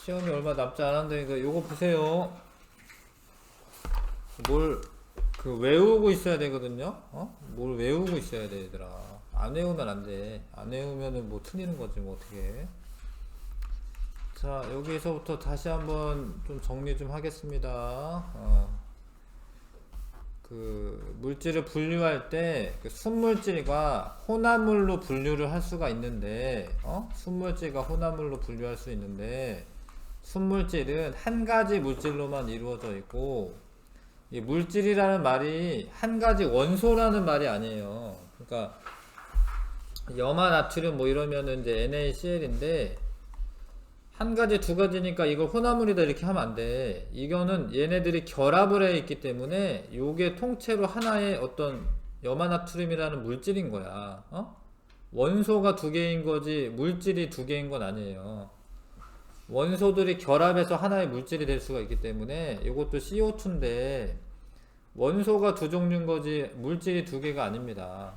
시험이 얼마 남지 않았는데 요거 보세요. 뭘 외우고 있어야 되거든요. 뭘 외우고 있어야 돼, 얘들아. 안 외우면 안 돼. 안 외우면은 뭐 틀리는 거지, 뭐 어떻게. 자, 여기서부터 다시 한번 좀 정리 좀 하겠습니다. 그 물질을 분류할 때 그 순물질과 혼합물로 분류를 할 수가 있는데, 순물질과 혼합물로 분류할 수 있는데, 순물질은 한 가지 물질로만 이루어져 있고, 이 물질이라는 말이 한 가지 원소라는 말이 아니에요. 그러니까 염화 나트륨 뭐 이러면은 이제 NaCl인데 한 가지 두 가지니까 이걸 혼합물이다 이렇게 하면 안 돼. 이거는 얘네들이 결합을 해 있기 때문에 요게 통째로 하나의 어떤 염화 나트륨이라는 물질인 거야. 원소가 두 개인 거지 물질이 두 개인 건 아니에요. 원소들이 결합해서 하나의 물질이 될 수가 있기 때문에 이것도 CO2인데 원소가 두 종류인 거지 물질이 두 개가 아닙니다.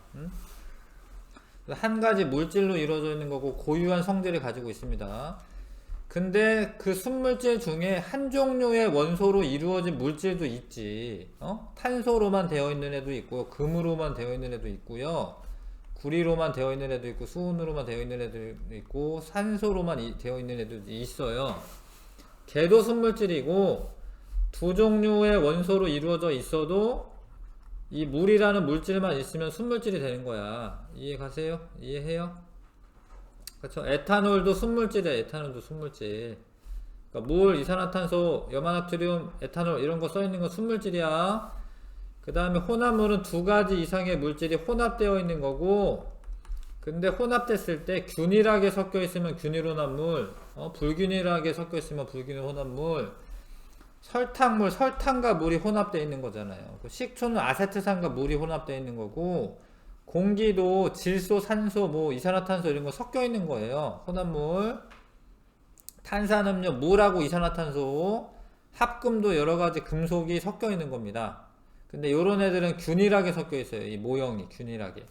한 가지 물질로 이루어져 있는 거고 고유한 성질을 가지고 있습니다. 근데 그 순물질 중에 한 종류의 원소로 이루어진 물질도 있지. 탄소로만 되어 있는 애도 있고 금으로만 되어 있는 애도 있고요. 구리로만 되어 있는 애도 있고 수은으로만 되어 있는 애도 있고 산소로만 되어 있는 애도 있어요. 걔도 순물질이고 두 종류의 원소로 이루어져 있어도 이 물이라는 물질만 있으면 순물질이 되는 거야. 이해 가세요? 이해해요? 그렇죠? 에탄올도 순물질이야. 에탄올도 순물질. 그러니까 물, 이산화탄소, 염화나트륨, 에탄올 이런 거 써 있는 건 순물질이야. 그 다음에 혼합물은 두 가지 이상의 물질이 혼합되어 있는 거고, 근데 혼합됐을 때 균일하게 섞여 있으면 균일 혼합물, 불균일하게 섞여 있으면 불균일 혼합물, 설탕물, 설탕과 물이 혼합되어 있는 거잖아요. 식초는 아세트산과 물이 혼합되어 있는 거고, 공기도 질소, 산소, 뭐 이산화탄소 이런 거 섞여 있는 거예요. 혼합물. 탄산음료, 물하고 이산화탄소, 합금도 여러 가지 금속이 섞여 있는 겁니다. 근데 요런 애들은 균일하게 섞여 있어요. 이 모형이 균일하게.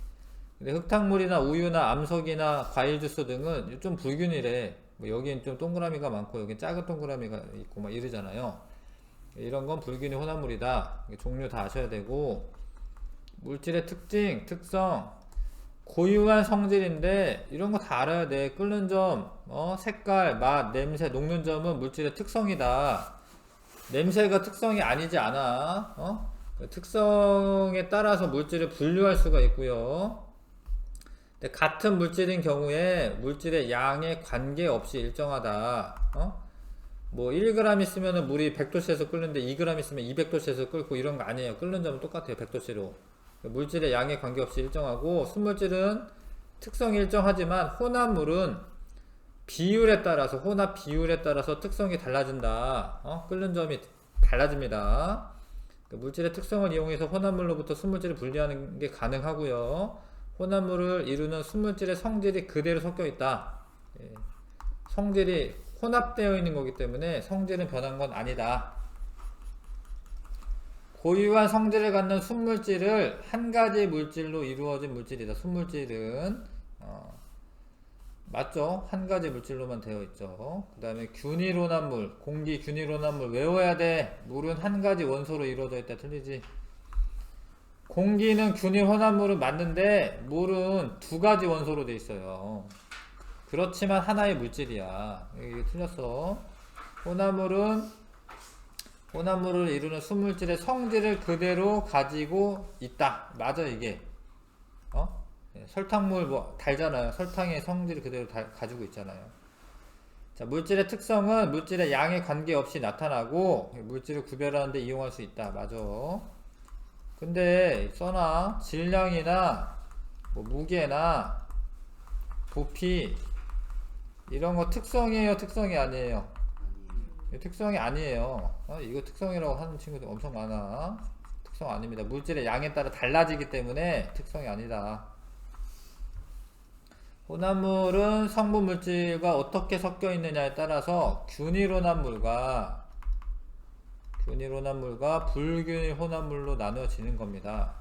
근데 흙탕물이나 우유나 암석이나 과일 주스 등은 좀 불균일해. 뭐 여기엔 좀 동그라미가 많고 여기 작은 동그라미가 있고 막 이러잖아요. 이런 건 불균일 혼합물이다. 종류 다 아셔야 되고, 물질의 특징, 특성, 고유한 성질인데 이런 거 다 알아야 돼. 끓는 점, 색깔, 맛, 냄새, 녹는 점은 물질의 특성이다. 냄새가 특성이 아니지 않아. 특성에 따라서 물질을 분류할 수가 있고요. 근데 같은 물질인 경우에 물질의 양에 관계없이 일정하다. 뭐 1g 있으면 물이 100도씨에서 끓는데 2g 있으면 200도씨에서 끓고 이런 거 아니에요. 끓는 점은 똑같아요. 100도씨로. 물질의 양에 관계없이 일정하고, 순물질은 특성이 일정하지만 혼합물은 비율에 따라서, 혼합 비율에 따라서 특성이 달라진다. 끓는 점이 달라집니다. 물질의 특성을 이용해서 혼합물로부터 순물질을 분리하는 게 가능하고요. 혼합물을 이루는 순물질의 성질이 그대로 섞여 있다. 성질이 혼합되어 있는 거기 때문에 성질은 변한 건 아니다. 고유한 성질을 갖는 순물질을 한 가지 물질로 이루어진 물질이다. 순물질은 맞죠? 한 가지 물질로만 되어 있죠. 그 다음에 균일혼합물, 공기 균일혼합물 외워야 돼. 물은 한 가지 원소로 이루어져 있다. 틀리지? 공기는 균일혼합물은 맞는데 물은 두 가지 원소로 되어 있어요. 그렇지만 하나의 물질이야. 이게 틀렸어. 혼합물을 이루는 순물질의 성질을 그대로 가지고 있다. 맞아, 이게. 설탕물 뭐 달잖아요. 설탕의 성질을 그대로 가지고 있잖아요. 자, 물질의 특성은 물질의 양에 관계없이 나타나고 물질을 구별하는데 이용할 수 있다. 맞아. 근데 써나 질량이나 뭐 무게나 부피 이런 거 특성이에요, 특성이 아니에요? 특성이 아니에요. 이거 특성이라고 하는 친구들 엄청 많아. 특성 아닙니다. 물질의 양에 따라 달라지기 때문에 특성이 아니다. 혼합물은 성분 물질과 어떻게 섞여 있느냐에 따라서 균일 혼합물과 불균일 혼합물로 나눠지는 겁니다.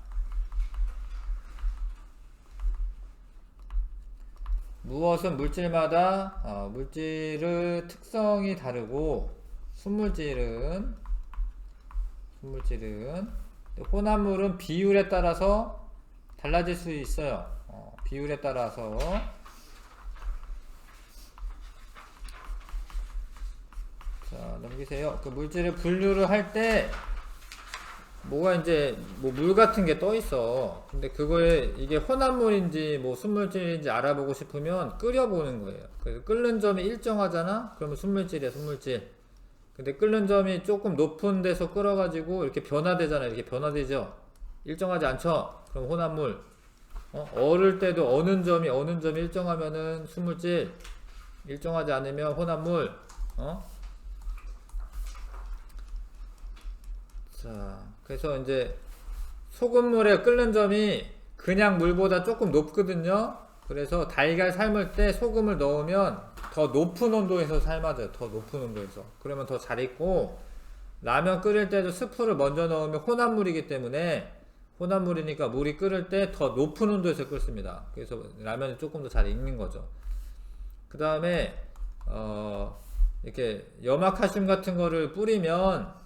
무엇은 물질마다 물질의 특성이 다르고 순물질은 혼합물은 비율에 따라서 달라질 수 있어요. 비율에 따라서. 자, 넘기세요. 그 물질을 분류를 할 때 뭐가 이제 뭐 물 같은 게 떠 있어. 근데 그거에 이게 혼합물인지 뭐 순물질인지 알아보고 싶으면 끓여보는 거예요. 그래서 끓는 점이 일정하잖아? 그러면 순물질이야, 순물질. 근데 끓는 점이 조금 높은 데서 끓어가지고 이렇게 변화되잖아. 이렇게 변화되죠? 일정하지 않죠? 그럼 혼합물. 얼을 때도 어는 점이 일정하면은 순물질, 일정하지 않으면 혼합물. 자, 그래서 이제 소금물에 끓는 점이 그냥 물보다 조금 높거든요. 그래서 달걀 삶을 때 소금을 넣으면 더 높은 온도에서 삶아져요. 더 높은 온도에서. 그러면 더 잘 익고, 라면 끓일 때도 스프를 먼저 넣으면 혼합물이기 때문에, 혼합물이니까 물이 끓을 때 더 높은 온도에서 끓습니다. 그래서 라면이 조금 더 잘 익는 거죠. 그 다음에 이렇게 염화칼슘 같은 거를 뿌리면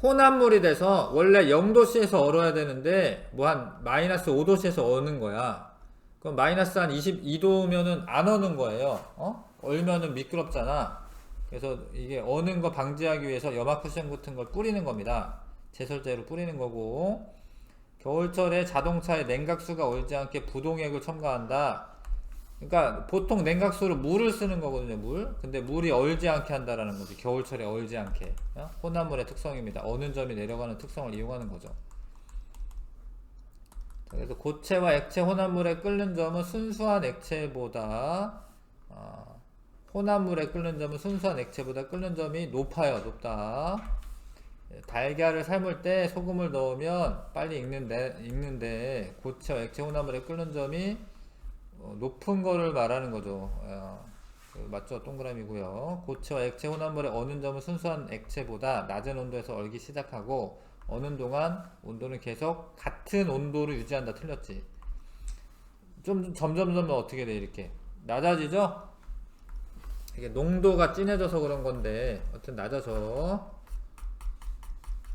혼합물이 돼서 원래 0도씨에서 얼어야 되는데 뭐 한 마이너스 5도씨에서 어는 거야. 그럼 마이너스 한 22도면은 안 어는 거예요. 얼면은 미끄럽잖아. 그래서 이게 어는 거 방지하기 위해서 염화쿠션 같은 걸 뿌리는 겁니다. 제설제로 뿌리는 거고, 겨울철에 자동차에 냉각수가 얼지 않게 부동액을 첨가한다. 그러니까 보통 냉각수로 물을 쓰는 거거든요, 물. 근데 물이 얼지 않게 한다라는 거지. 겨울철에 얼지 않게. 혼합물의 특성입니다. 어는 점이 내려가는 특성을 이용하는 거죠. 자, 그래서 고체와 액체 혼합물에 끓는 점은 순수한 액체보다 혼합물에 끓는 점은 순수한 액체보다 끓는 점이 높다. 달걀을 삶을 때 소금을 넣으면 빨리 익는데 고체와 액체 혼합물에 끓는 점이 높은 거를 말하는 거죠. 맞죠? 동그라미고요. 고체와 액체 혼합물의 어는 점은 순수한 액체보다 낮은 온도에서 얼기 시작하고 어는 동안 온도는 계속 같은 온도를 유지한다. 틀렸지? 좀 점점 어떻게 돼? 이렇게 낮아지죠? 이게 농도가 진해져서 그런 건데 어쨌든 낮아져.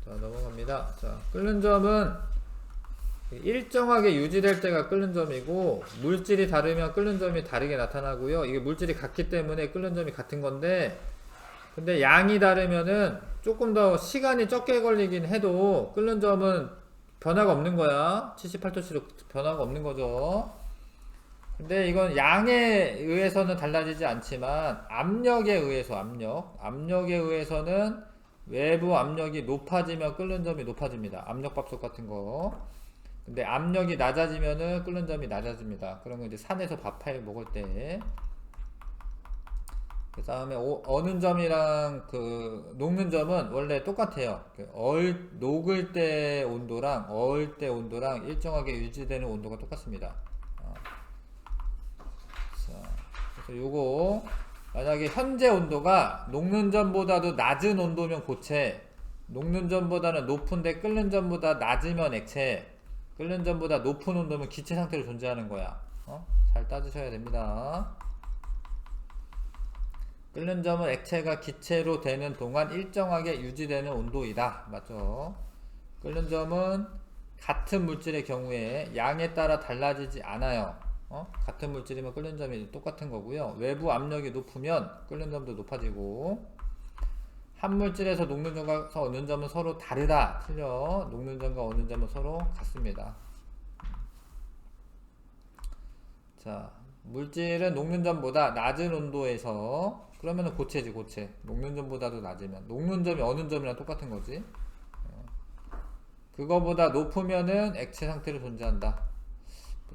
자, 넘어갑니다. 자, 끓는 점은 일정하게 유지될 때가 끓는 점이고, 물질이 다르면 끓는 점이 다르게 나타나고요. 이게 물질이 같기 때문에 끓는 점이 같은 건데, 근데 양이 다르면은 조금 더 시간이 적게 걸리긴 해도 끓는 점은 변화가 없는 거야. 78도씨로 변화가 없는 거죠. 근데 이건 양에 의해서는 달라지지 않지만 압력에 의해서 압력에 의해서는 외부 압력이 높아지면 끓는 점이 높아집니다. 압력밥솥 같은 거. 근데 압력이 낮아지면은 끓는 점이 낮아집니다. 그런 거 이제 산에서 밥해 먹을 때. 그 다음에 어는 점이랑 그 녹는 점은 원래 똑같아요. 녹을 때 온도랑 얼 때 온도랑 일정하게 유지되는 온도가 똑같습니다. 자, 그래서 요거 만약에 현재 온도가 녹는 점보다도 낮은 온도면 고체, 녹는 점보다는 높은데 끓는 점보다 낮으면 액체, 끓는 점보다 높은 온도면 기체 상태로 존재하는 거야. 잘 따지셔야 됩니다. 끓는 점은 액체가 기체로 되는 동안 일정하게 유지되는 온도이다. 맞죠? 끓는 점은 같은 물질의 경우에 양에 따라 달라지지 않아요. 같은 물질이면 끓는 점이 똑같은 거고요. 외부 압력이 높으면 끓는 점도 높아지고, 한 물질에서 녹는 점과 어는 점은 서로 다르다. 틀려. 녹는 점과 어는 점은 서로 같습니다. 자, 물질은 녹는 점보다 낮은 온도에서, 그러면은 고체지, 고체. 녹는 점보다도 낮으면. 녹는 점이 어는 점이랑 똑같은 거지. 그거보다 높으면은 액체 상태로 존재한다.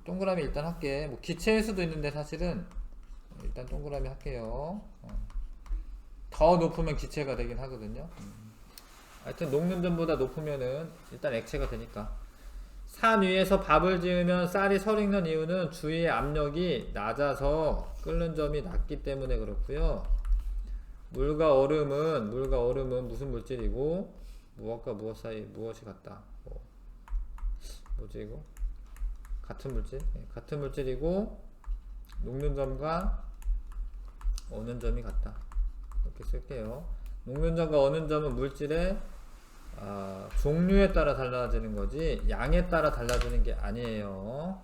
동그라미 일단 할게. 뭐 기체일 수도 있는데 사실은 일단 동그라미 할게요. 더 높으면 기체가 되긴 하거든요. 하여튼 녹는 점보다 높으면은 일단 액체가 되니까. 산 위에서 밥을 지으면 쌀이 설익는 이유는 주위의 압력이 낮아서 끓는 점이 낮기 때문에 그렇고요. 물과 얼음은 무슨 물질이고 무엇과 무엇 사이 무엇이 같다. 뭐지 이거? 같은 물질? 네, 같은 물질이고 녹는 점과 어는 점이 같다. 이렇게 쓸게요. 녹는 점과 어는 점은 물질의 종류에 따라 달라지는 거지 양에 따라 달라지는 게 아니에요.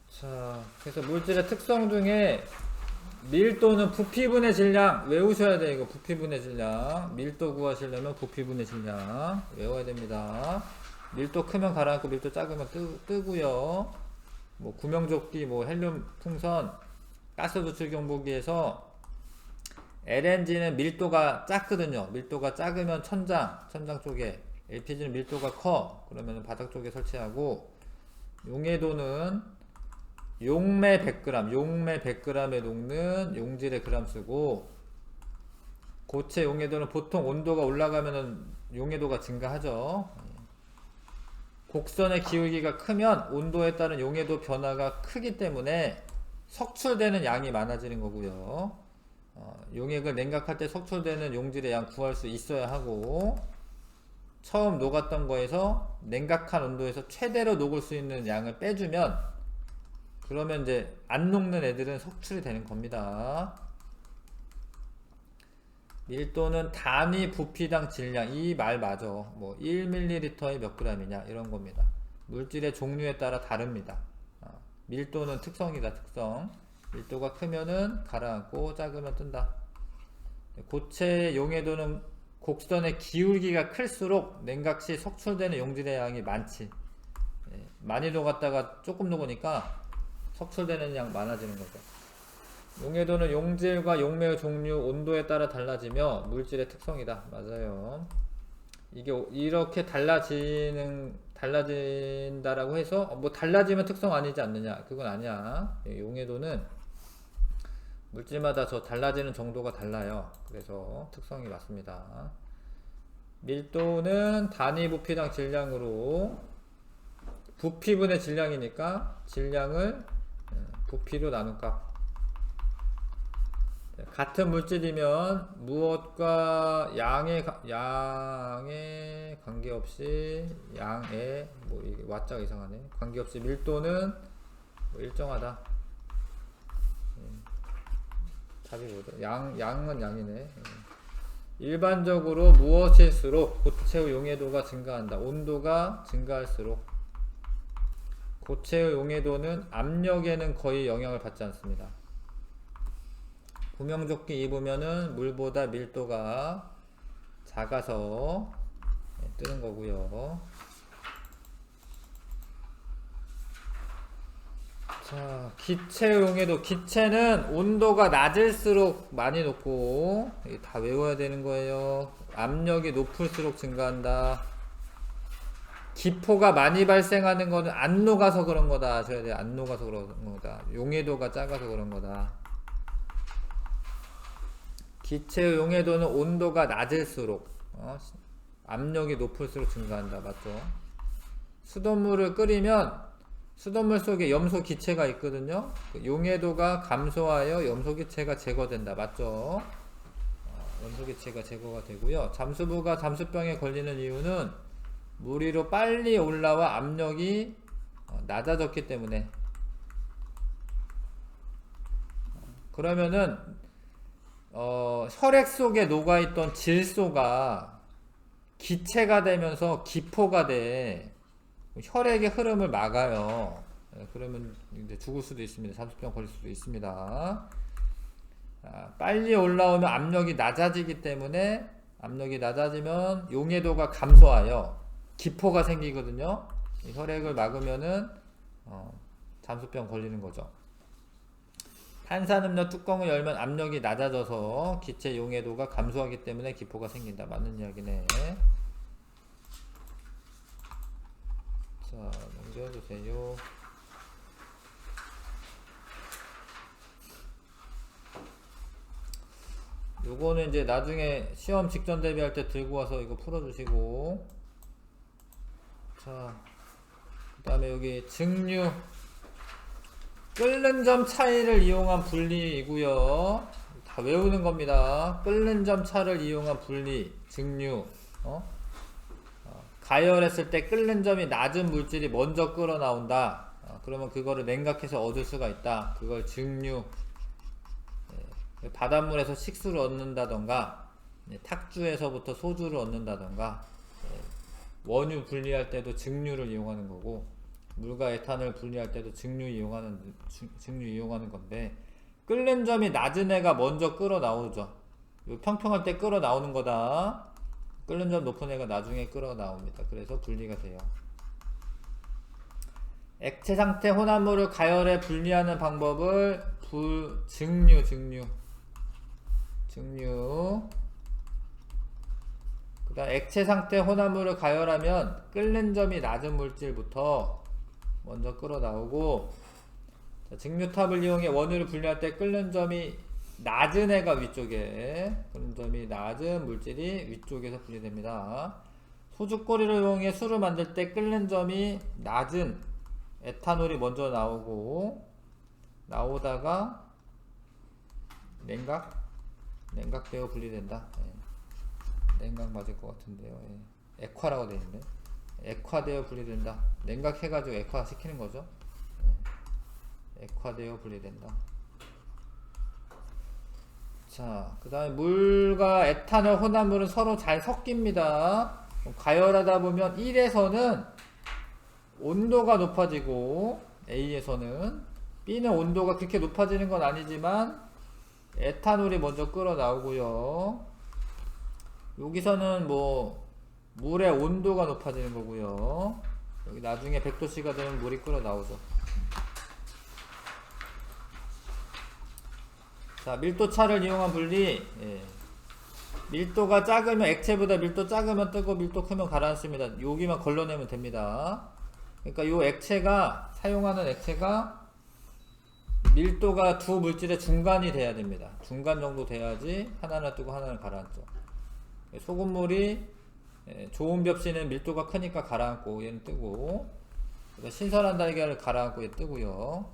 자, 그래서 물질의 특성 중에 밀도는 부피분의 질량 외우셔야 돼. 이거 부피분의 질량 밀도 구하시려면 부피분의 질량 외워야 됩니다. 밀도 크면 가라앉고 밀도 작으면 뜨고요. 뭐 구명조끼, 뭐 헬륨 풍선, 가스 누출 경보기에서 LNG는 밀도가 작거든요. 밀도가 작으면 천장 쪽에, LPG는 밀도가 커. 그러면 바닥 쪽에 설치하고, 용해도는 용매 100g에 녹는 용질의 그람 쓰고, 고체 용해도는 보통 온도가 올라가면은 용해도가 증가하죠. 곡선의 기울기가 크면 온도에 따른 용해도 변화가 크기 때문에 석출되는 양이 많아지는 거고요. 용액을 냉각할 때 석출되는 용질의 양 구할 수 있어야 하고, 처음 녹았던 거에서 냉각한 온도에서 최대로 녹을 수 있는 양을 빼주면, 그러면 이제 안 녹는 애들은 석출이 되는 겁니다. 밀도는 단위 부피당 질량, 이 말 맞아. 뭐 1ml에 몇 g이냐 이런 겁니다. 물질의 종류에 따라 다릅니다. 밀도는 특성이다. 특성. 밀도가 크면은 가라앉고 작으면 뜬다. 고체 용해도는 곡선의 기울기가 클수록 냉각 시 석출되는 용질의 양이 많지. 많이 녹았다가 조금 녹으니까 석출되는 양 많아지는 거죠. 용해도는 용질과 용매의 종류, 온도에 따라 달라지며 물질의 특성이다. 맞아요. 이게 이렇게 달라진다라고 해서 뭐 달라지면 특성 아니지 않느냐? 그건 아니야. 용해도는 물질마다 저 달라지는 정도가 달라요. 그래서 특성이 맞습니다. 밀도는 단위 부피당 질량으로, 부피분의 질량이니까 질량을 부피로 나눈 값. 같은 물질이면 무엇과 양에 관계없이, 양에 뭐 이게 와자가 이상하네. 관계없이 밀도는 뭐 일정하다. 답이 뭐죠? 양은 양이네. 일반적으로 무엇일수록 고체의 용해도가 증가한다. 온도가 증가할수록. 고체의 용해도는 압력에는 거의 영향을 받지 않습니다. 구명조끼 입으면은 물보다 밀도가 작아서 뜨는 거고요. 자, 기체의 용해도. 기체는 온도가 낮을수록 많이 녹고, 다 외워야 되는 거예요. 압력이 높을수록 증가한다. 기포가 많이 발생하는 거는 안 녹아서 그런 거다. 아셔야 돼요. 안 녹아서 그런 거다. 용해도가 작아서 그런 거다. 기체의 용해도는 온도가 낮을수록 압력이 높을수록 증가한다. 맞죠? 수돗물을 끓이면 수돗물 속에 염소 기체가 있거든요. 용해도가 감소하여 염소 기체가 제거된다. 맞죠? 염소 기체가 제거가 되고요. 잠수부가 잠수병에 걸리는 이유는 물 위로 빨리 올라와 압력이 낮아졌기 때문에. 그러면은 혈액 속에 녹아있던 질소가 기체가 되면서 기포가 돼. 혈액의 흐름을 막아요. 그러면 이제 죽을 수도 있습니다. 잠수병 걸릴 수도 있습니다. 빨리 올라오면 압력이 낮아지기 때문에, 압력이 낮아지면 용해도가 감소하여 기포가 생기거든요. 혈액을 막으면은 잠수병 걸리는 거죠. 탄산음료 뚜껑을 열면 압력이 낮아져서 기체 용해도가 감소하기 때문에 기포가 생긴다. 맞는 이야기네. 자, 넘겨주세요. 요거는 이제 나중에 시험 직전 대비할 때 들고 와서 이거 풀어주시고, 자, 그 다음에 여기 증류, 끓는 점 차이를 이용한 분리이고요. 다 외우는 겁니다. 끓는 점 차를 이용한 분리, 증류. 가열했을 때 끓는 점이 낮은 물질이 먼저 끓어 나온다. 그러면 그거를 냉각해서 얻을 수가 있다. 그걸 증류. 바닷물에서 식수를 얻는다던가, 탁주에서부터 소주를 얻는다던가, 원유 분리할 때도 증류를 이용하는 거고, 물과 에탄올 분리할 때도 증류 이용하는 건데, 끓는 점이 낮은 애가 먼저 끓어 나오죠. 평평할 때 끓어 나오는 거다. 끓는 점 높은 애가 나중에 끓어 나옵니다. 그래서 분리가 돼요. 액체 상태 혼합물을 가열해 분리하는 방법을 증류. 그 다음 액체 상태 혼합물을 가열하면 끓는 점이 낮은 물질부터 먼저 끓어 나오고, 증류탑을 이용해 원유를 분리할 때 끓는 점이 낮은 애가 위쪽에, 끓는 점이 낮은 물질이 위쪽에서 분리됩니다. 소주꼬리를 이용해 술을 만들 때 끓는 점이 낮은 에탄올이 먼저 나오다가 냉각되어 분리된다. 냉각 맞을 것 같은데요. 액화라고 되어있네. 액화되어 분리된다. 냉각해가지고 액화 시키는 거죠. 액화되어 분리된다. 자, 그 다음에 물과 에탄올 혼합물은 서로 잘 섞입니다. 가열하다 보면 1에서는 온도가 높아지고, A에서는, B는 온도가 그렇게 높아지는 건 아니지만 에탄올이 먼저 끓어 나오고요. 여기서는 뭐 물의 온도가 높아지는 거고요. 여기 나중에 100도씨가 되면 물이 끓어 나오죠. 자, 밀도차를 이용한 분리. 밀도가 작으면, 액체보다 밀도 작으면 뜨고 밀도 크면 가라앉습니다. 여기만 걸러내면 됩니다. 그러니까 요 액체가, 사용하는 액체가 밀도가 두 물질의 중간이 돼야 됩니다. 중간 정도 돼야지 하나는 뜨고 하나는 가라앉죠. 소금물이 좋은 벽시는 밀도가 크니까 가라앉고 얘는 뜨고, 신선한 달걀을 가라앉고 얘 뜨고요.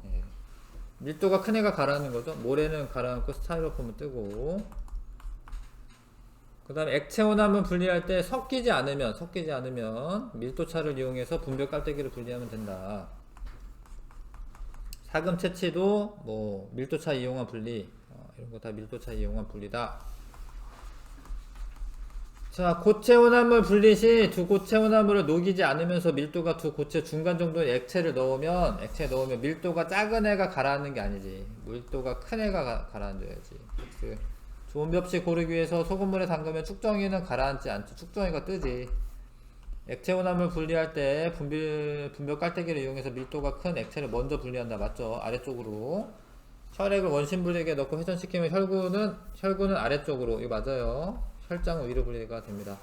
밀도가 큰 애가 가라앉는 거죠. 모래는 가라앉고 스타이로폼은 뜨고. 그 다음에 액체 혼합물 분리할 때 섞이지 않으면 밀도차를 이용해서 분별 깔때기를 분리하면 된다. 사금 채취도 뭐 밀도차 이용한 분리, 이런 거 다 밀도차 이용한 분리다. 자, 고체 혼합물 분리 시 두 고체 혼합물을 녹이지 않으면서 밀도가 두 고체 중간 정도의 액체에 넣으면 밀도가 작은 애가 가라앉는 게 아니지. 밀도가 큰 애가 가라앉아야지. 좋은 벽시 고르기 위해서 소금물에 담그면 축정이는 가라앉지 않죠. 축정이가 뜨지. 액체 혼합물 분리할 때 분별 깔때기를 이용해서 밀도가 큰 액체를 먼저 분리한다. 맞죠? 아래쪽으로. 혈액을 원심분리기에 넣고 회전시키면 혈구는 아래쪽으로. 이거 맞아요. 혈장은 위로 분리가 됩니다.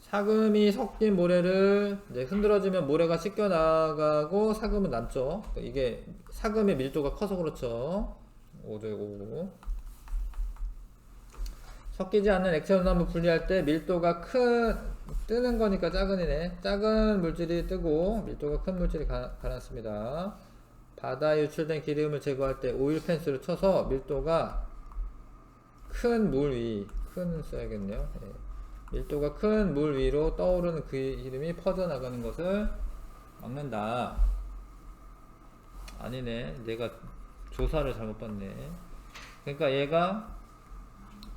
사금이 섞인 모래를 이제 흔들어주면 모래가 씻겨 나가고 사금은 남죠. 이게 사금의 밀도가 커서 그렇죠. 5죠. 섞이지 않는 액체 혼합물 분리할 때 밀도가 뜨는 거니까 작은 애네. 작은 물질이 뜨고 밀도가 큰 물질이 가라앉습니다. 바다에 유출된 기름을 제거할 때 오일 펜스를 쳐서 밀도가 큰 물 위, 큰 써야겠네요. 밀도가 큰 물 위로 떠오르는 그 기름이 퍼져나가는 것을 막는다. 아니네, 내가 조사를 잘못 봤네. 그러니까 얘가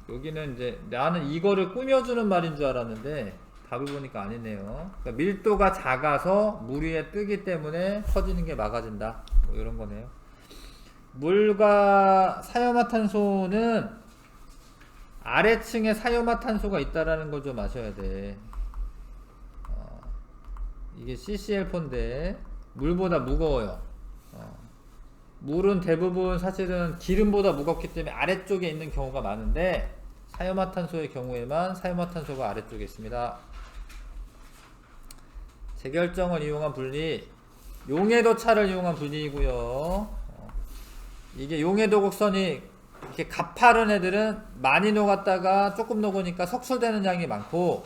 여기는 이제 나는 이거를 꾸며주는 말인 줄 알았는데 답을 보니까 아니네요. 그러니까 밀도가 작아서 물 위에 뜨기 때문에 퍼지는 게 막아진다. 뭐 이런 거네요. 물과 사이오마탄소는 아래층에 사이오마탄소가 있다라는 걸 좀 아셔야 돼. 이게 CCl4인데 물보다 무거워요. 물은 대부분 사실은 기름보다 무겁기 때문에 아래쪽에 있는 경우가 많은데 사이오마탄소의 경우에만 사이오마탄소가 아래쪽에 있습니다. 재결정을 이용한 분리, 용해도차를 이용한 분리이고요. 이게 용해도 곡선이 이렇게 가파른 애들은 많이 녹았다가 조금 녹으니까 석출되는 양이 많고,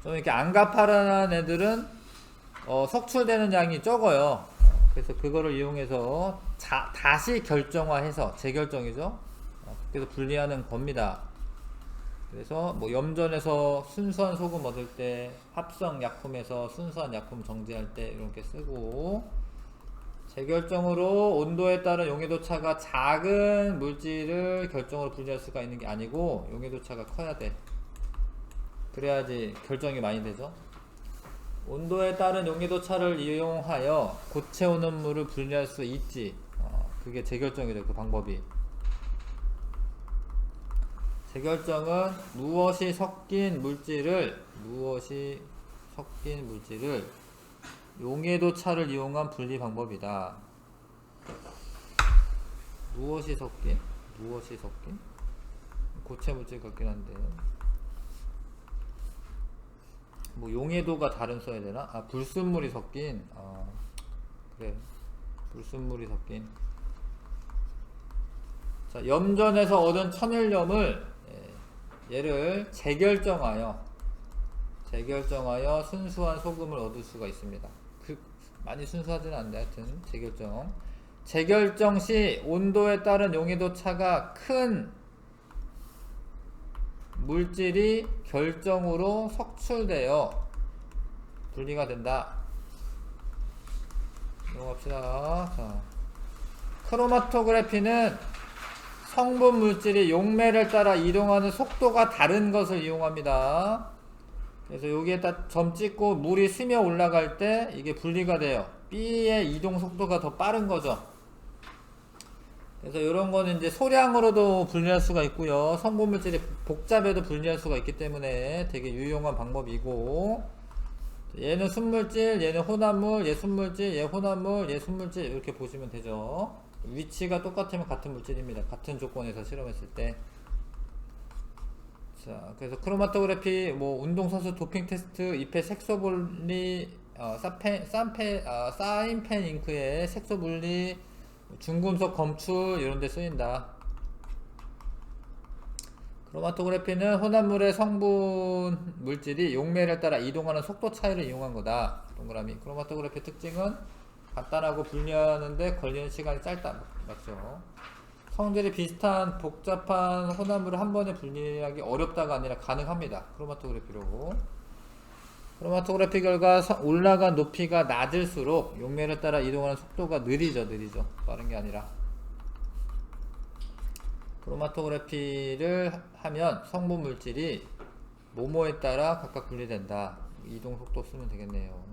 좀 이렇게 안 가파른 애들은 석출되는 양이 적어요. 그래서 그거를 이용해서 다시 결정화해서 재결정이죠. 그래서 분리하는 겁니다. 그래서 뭐 염전에서 순수한 소금 얻을 때, 합성 약품에서 순수한 약품 정제할 때 이렇게 쓰고, 재결정으로 온도에 따른 용해도차가 작은 물질을 결정으로 분리할 수가 있는 게 아니고 용해도차가 커야 돼. 그래야지 결정이 많이 되죠. 온도에 따른 용해도차를 이용하여 고체오는 물을 분리할 수 있지. 그게 재결정이죠. 그 방법이. 재결정은 무엇이 섞인 물질을 용해도차를 이용한 분리 방법이다. 무엇이 섞인? 고체 물질 같긴 한데 뭐 용해도가 다른 써야 되나? 불순물이 섞인. 그래, 불순물이 섞인. 자, 염전에서 얻은 천일염을 얘를 재결정하여 순수한 소금을 얻을 수가 있습니다. 많이 순수하지는 않는데 하여튼 재결정 시 온도에 따른 용해도 차가 큰 물질이 결정으로 석출되어 분리가 된다. 넘어갑시다. 자, 크로마토그래피는 성분 물질이 용매를 따라 이동하는 속도가 다른 것을 이용합니다. 그래서 여기에다 점 찍고 물이 스며 올라갈 때 이게 분리가 돼요. B의 이동 속도가 더 빠른 거죠. 그래서 이런 거는 이제 소량으로도 분리할 수가 있고요. 성분 물질이 복잡해도 분리할 수가 있기 때문에 되게 유용한 방법이고, 얘는 순물질, 얘는 혼합물, 얘 순물질, 얘 혼합물, 얘 순물질 이렇게 보시면 되죠. 위치가 똑같으면 같은 물질입니다. 같은 조건에서 실험했을 때. 자, 그래서 크로마토그래피, 뭐 운동선수 도핑 테스트, 잎의 색소 분리, 사인펜 잉크의 색소 분리, 중금속 검출 이런 데 쓰인다. 크로마토그래피는 혼합물의 성분 물질이 용매를 따라 이동하는 속도 차이를 이용한 거다. 동그라미. 크로마토그래피 특징은 간단하고 분리하는데 걸리는 시간이 짧다. 맞죠? 성질이 비슷한 복잡한 혼합물을 한 번에 분리하기 어렵다가 아니라 가능합니다. 크로마토그래피로. 크로마토그래피 결과 올라간 높이가 낮을수록 용매를 따라 이동하는 속도가 느리죠. 빠른 게 아니라. 크로마토그래피를 하면 성분 물질이 모모에 따라 각각 분리된다. 이동 속도 쓰면 되겠네요.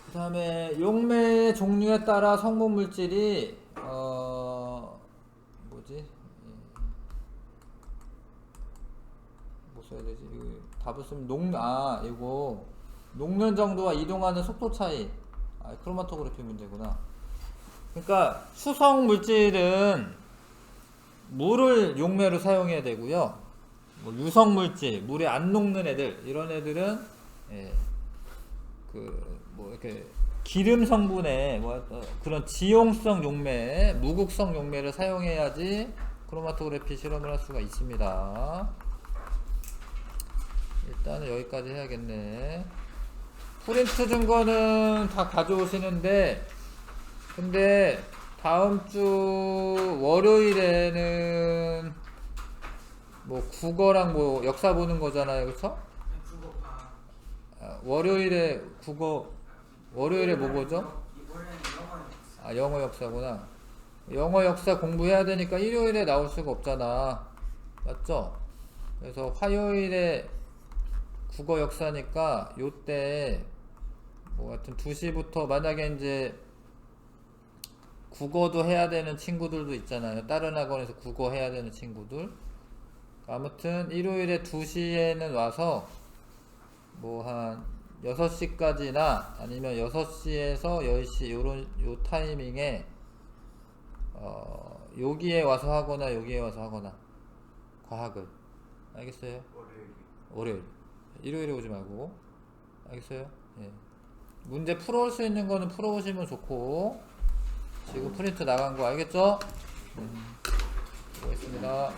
그 다음에 용매의 종류에 따라 성분 물질이 뭐 써야 되지? 이거 답을 쓰면 이거 녹는 정도와 이동하는 속도 차이. 크로마토그래피 문제구나. 그러니까 수성 물질은 물을 용매로 사용해야 되고요. 뭐 유성 물질, 물에 안 녹는 애들, 이런 애들은 이렇게 기름 성분의 그런 지용성 용매, 무극성 용매를 사용해야지 크로마토그래피 실험을 할 수가 있습니다. 일단은 여기까지 해야겠네. 프린트 증거는 다 가져오시는데, 근데 다음주 월요일에는 뭐 국어랑 뭐 역사 보는 거잖아요. 그쵸? 월요일에 월요일에 뭐 보죠? 영어 역사구나. 영어 역사 공부해야 되니까 일요일에 나올 수가 없잖아. 맞죠? 그래서 화요일에 국어 역사니까 요때 뭐 하여튼 2시부터 만약에 이제 국어도 해야 되는 친구들도 있잖아요. 다른 학원에서 국어 해야 되는 친구들. 아무튼 일요일에 2시에는 와서 뭐 한 6시까지나 아니면 6시에서 10시 요 타이밍에 여기에 와서 하거나 여기에 와서 하거나 과학을. 알겠어요? 월요일. 일요일에 오지 말고. 알겠어요? 예. 문제 풀어올 수 있는 거는 풀어오시면 좋고, 지금 프린트 나간 거 알겠죠? 수고했습니다.